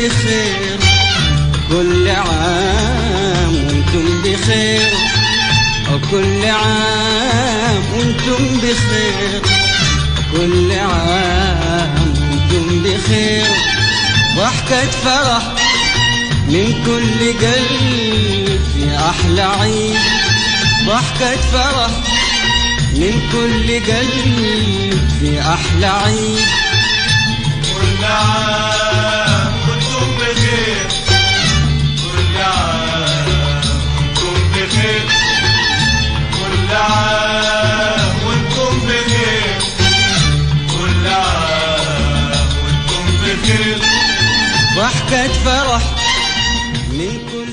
بخير، كل عام وانتم بخير، وكل عام وانتم بخير، كل عام وانتم بخير. ضحكة فرح من كل قلب في أحلى عيد، ضحكة فرح من كل قلب في أحلى عيد. كل عام وانتم بخير، كل عام وانتم بخير، كل عام وانتم بخير، كل عام وانتم بخير. ضحكة فرح من كل